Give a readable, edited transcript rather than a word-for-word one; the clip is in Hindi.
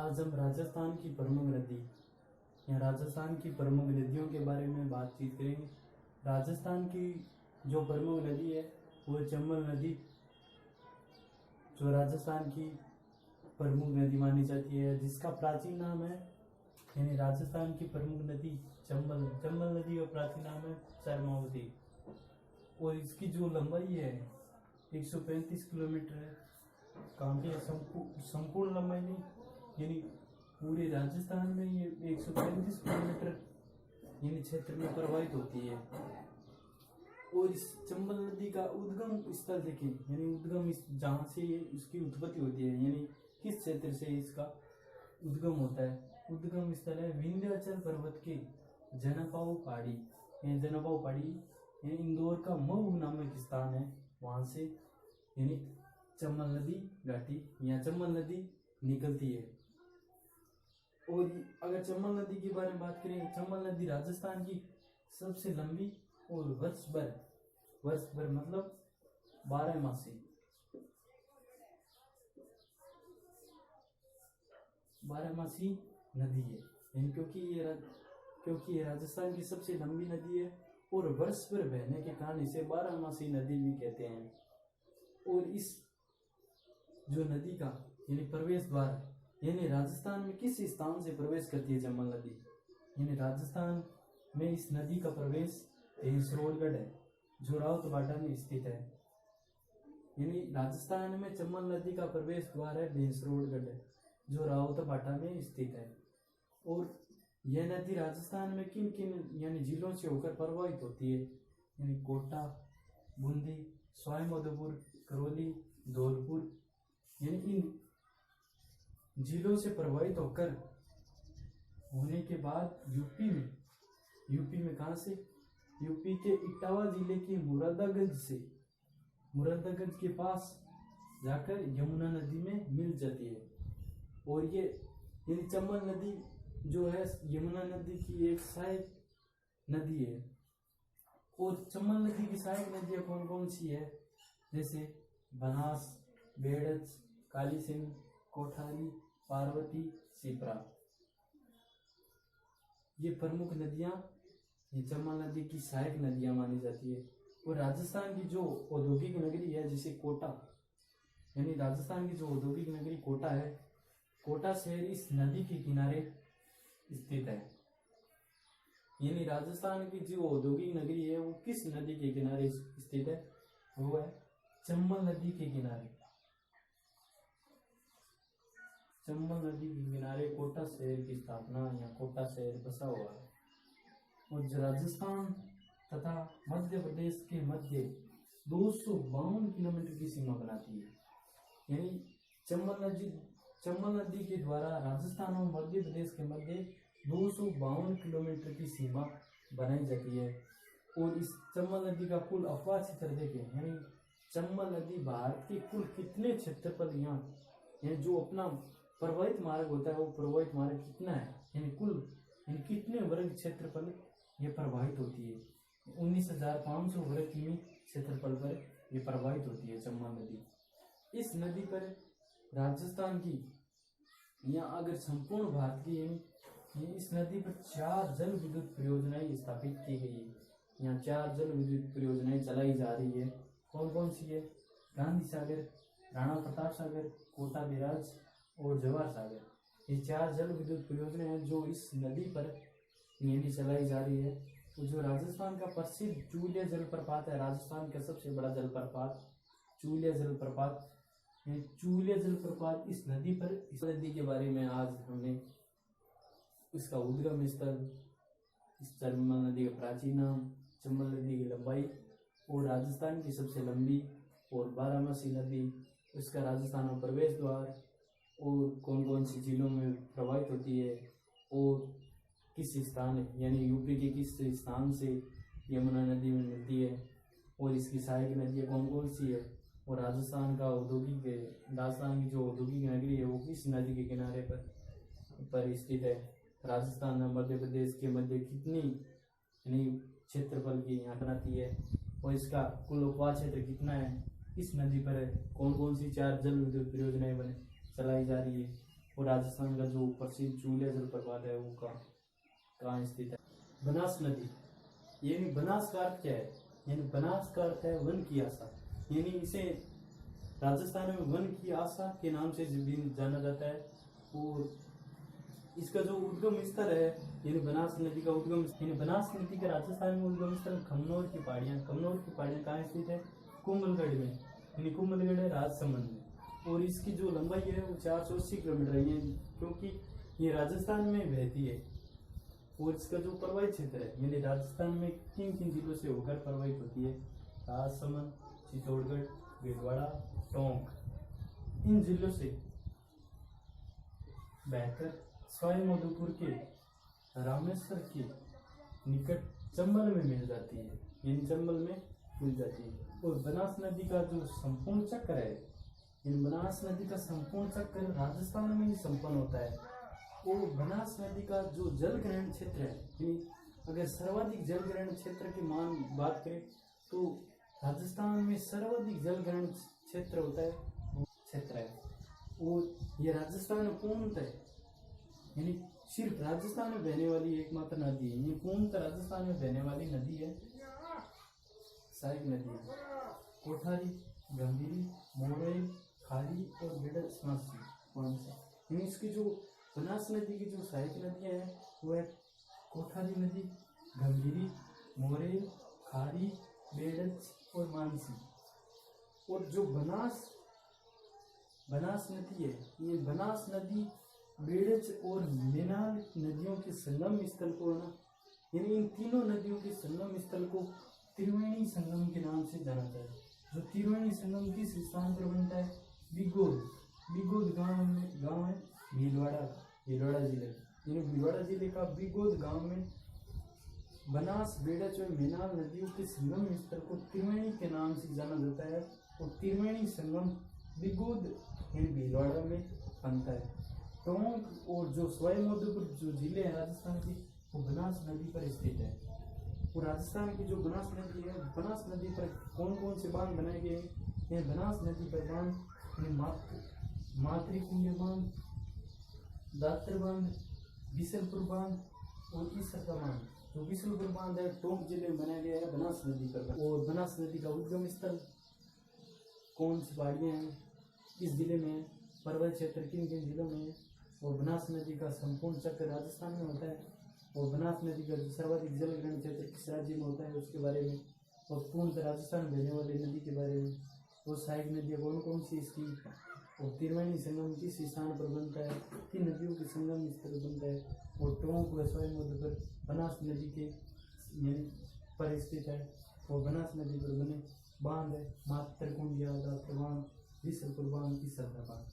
आज हम राजस्थान की प्रमुख नदी या राजस्थान की प्रमुख नदियों के बारे में बातचीत करेंगे। राजस्थान की जो प्रमुख नदी है वो चंबल नदी, जो राजस्थान की प्रमुख नदी मानी जाती है, जिसका प्राचीन नाम है, यानी राजस्थान की प्रमुख नदी चंबल नदी का प्राचीन नाम है सरमावती, और इसकी जो लंबाई है 135 किलोमीटर है। काफी संपूर्ण लंबाई नहीं, यानी पूरे राजस्थान में ये 135 किलोमीटर यानी क्षेत्र में प्रवाहित होती है। और इस चंबल नदी का उद्गम स्थल देखें, यानी उद्गम जहाँ से इसकी उत्पत्ति होती है, यानी किस क्षेत्र से इसका उद्गम होता है। उद्गम स्थल है विंध्याचल पर्वत के जनपाऊ पहाड़ी, जनपाऊ पहाड़ी यानी इंदौर का मऊ नामक स्थान है, वहां से यानी चंबल नदी घाटी या चंबल नदी निकलती है। और अगर चंबल नदी के बारे में बात करें, चंबल नदी राजस्थान की सबसे लंबी और वर्ष भर मतलब 12 मासी नदी है, यानी क्योंकि ये राजस्थान की सबसे लंबी नदी है और वर्ष भर बहने के कारण इसे 12 मासी नदी भी कहते हैं। और इस जो नदी का यानी प्रवेश द्वार, यानी राजस्थान में किस स्थान से प्रवेश करती है चंबल नदी, यानी राजस्थान में इस नदी का प्रवेश भैंसरोडगढ़ है, जो राउतबाटा में स्थित है। यानी राजस्थान में चंबल नदी का प्रवेश द्वार है भैंसरोडगढ़, जो राउतबाटा में स्थित है। और यह नदी राजस्थान में किन किन यानी जिलों से होकर प्रवाहित होती है, यानी कोटा, बूंदी, सवाईमाधोपुर, करौली, धौलपुर, यानी इन जिलों से प्रवाहित होकर होने के बाद यूपी में कहां से, यूपी के इटावा जिले के मुरादागंज के पास जाकर यमुना नदी में मिल जाती है। और ये यानी चंबल नदी जो है यमुना नदी की एक सहायक नदी है। और चंबल नदी की सहायक नदियां कौन कौन सी है, जैसे बनास, बेड़च, काली सिंध, कोठारी, पार्वती, सिप्रा। ये प्रमुख नदियां ये चंबल नदी की सहायक नदियां मानी जाती है। और राजस्थान की जो औद्योगिक नगरी है, जैसे कोटा, यानी राजस्थान की जो औद्योगिक नगरी कोटा है, कोटा शहर इस नदी के किनारे स्थित है। यानी राजस्थान की जो औद्योगिक नगरी है वो किस नदी के किनारे स्थित है, वो है चंबल नदी के किनारे। चंबल नदी के किनारे कोटा शहर की स्थापना या कोटा शहर बसा हुआ है। और राजस्थान तथा मध्य प्रदेश के मध्य 252 किलोमीटर की सीमा बनाती है। यानी चंबल नदी के द्वारा राजस्थान और मध्य प्रदेश के मध्य 252 किलोमीटर की सीमा बनाई जाती है। और इस चंबल नदी का कुल अपवाह क्षेत्र देखें, यानी चंबल नदी भारत के कुल कितने क्षेत्रफल यहाँ जो अपना प्रवाहित मार्ग होता है वो प्रवाहित मार्ग कितना है, यानी कितने वर्ग क्षेत्रफल ये प्रवाहित होती है, 19,500 वर्ग किमी क्षेत्रफल पर ये प्रवाहित होती है चंबल नदी। इस नदी पर राजस्थान की या अगर संपूर्ण भारत की यानी इस नदी पर 4 जल विद्युत परियोजनाएं स्थापित की गई है। यहाँ 4 जल विद्युत परियोजनाएं चलाई जा रही है। कौन कौन सी है, गांधी सागर, राणा प्रताप सागर, कोटा बैराज और जवाहर सागर। ये 4 जल विद्युत परियोजनाएं हैं जो इस नदी पर यानी चलाई जा रही है। तो जो राजस्थान का प्रसिद्ध चूलिया जलप्रपात है, राजस्थान का सबसे बड़ा जलप्रपात चूलिया जलप्रपात, चूलिया जलप्रपात इस नदी पर, इस नदी के बारे में आज हमने इसका उद्गम स्थल, इस चंबल नदी का प्राचीन नाम, चंबल नदी की लंबाई और राजस्थान की सबसे लंबी और 12 मासी नदी, इसका राजस्थान में प्रवेश द्वार और कौन कौन सी जिलों में प्रवाहित होती है और किस स्थान यानी यूपी के किस स्थान से यमुना नदी में मिलती है और इसकी सहायक नदियाँ कौन कौन सी है। और राजस्थान की जो औद्योगिक नगरी है वो किस नदी के किनारे पर स्थित है। राजस्थान में मध्य प्रदेश के मध्य कितनी यानी क्षेत्रफल की यहाँ बनाती है और इसका कुल उपवास क्षेत्र कितना है, इस नदी पर कौन कौन सी 4 जल विद्युत परियोजनाएं चलाई जा रही है और राजस्थान का जो प्रसिद्ध चूलिया जलप्रपात है वो कहाँ स्थित है? बनास नदी। यानी बनास का अर्थ क्या है? यानी बनास का अर्थ है वन की आशा, यानी इसे राजस्थान में वन की आशा के नाम से भी जाना जाता है। और इसका जो उद्गम स्थल है यानी बनास नदी का उद्गम, यानी बनास नदी का राजस्थान में उद्गम स्थल खमनोर की पहाड़ियाँ कहाँ स्थित है? कुंभलगढ़ में, यानी कुंभलगढ़ है राजसमंद में। और इसकी जो लंबाई है वो 480 किलोमीटर है, क्योंकि ये राजस्थान में बहती है। और इसका जो प्रवाही क्षेत्र है यानी राजस्थान में किन किन जिलों से होकर प्रवाहित होती है? राजसमंद, चित्तौड़गढ़, भीलवाड़ा, टोंक, इन जिलों से बहकर सवाई माधोपुर के रामेश्वर के निकट चंबल में मिल जाती है, यानी चंबल में मिल जाती है। और बनास नदी का जो संपूर्ण चक्र है, इन बनास नदी का संपूर्ण चक्र राजस्थान में ही संपन्न होता है। और बनास नदी का जो जल ग्रहण क्षेत्र है, यानी अगर सर्वाधिक जल ग्रहण क्षेत्र की बात करें तो राजस्थान में सर्वाधिक जल ग्रहण क्षेत्र होता है वो क्षेत्र है। और ये राजस्थान पूर्णतः यानी सिर्फ राजस्थान में बहने वाली एकमात्र नदी है, ये पूर्णतः राजस्थान में बहने वाली नदी है सहायक नदी है। कोठारी, गंभीरी, मोरेल, खारी और बेड़च कौन से? यानी इसकी जो बनास नदी की जो सहायक नदियाँ हैं वो है कोठारी नदी, गंभीरी, मोरेल, खारी, बेड़च और मानसी। और जो बनास नदी है, ये बनास नदी बेड़च और मेनाल नदियों के संगम स्थल को है ना, यानी इन तीनों नदियों के संगम स्थल को त्रिवेणी संगम के नाम से जाना जाता है। जो त्रिवेणी संगम किस स्थान पर बनता है? बिगोद गांव है भीलवाड़ा जिले, यानी भीलवाड़ा जिले का बिगोद गांव में बनास, बेड़च और मेनाल नदियों के संगम स्थल को त्रिवेणी के नाम से जाना जाता है। और त्रिवेणी संगम बिगोद यानी भीलवाड़ा में बनता है। टोंक और जो सवाई माधोपुर जो जिले हैं राजस्थान की, वो बनास नदी पर स्थित है। और राजस्थान की जो बनास नदी है, बनास नदी पर कौन कौन से बांध बनाए गए हैं? ये बनास नदी पर बांध मातृकुंड बांध, दात्र बांध, बिसलपुर बांध और ईसर का बांध। जो बिसलपुर बांध है टोंक जिले में बनाया गया है बनास नदी पर। और बनास नदी का उद्गम स्थल कौन सी पहाड़ियाँ हैं, किस जिले में है, पर्वत क्षेत्र किन किन जिलों में है। और बनास नदी का संपूर्ण चक्र राजस्थान में होता है। और बनास नदी का जो सर्वाधिक जल ग्रहण क्षेत्र किस राज्य में होता है उसके बारे में। और पूर्णतः राजस्थान बहने वाली नदी के बारे में। और सहायक नदियाँ कौन कौन सी इसकी। और त्रिवेणी संगम किस स्थान पर बनता है, किन नदियों के संगम स्थल बनता है। और टोंक व सवाई माधोपुर बनास नदी के पर स्थित है। और बनास नदी पर बने बांध है मातृकुंड, दात्र बांध, बिसलपुर बांध, ईसर का बांध।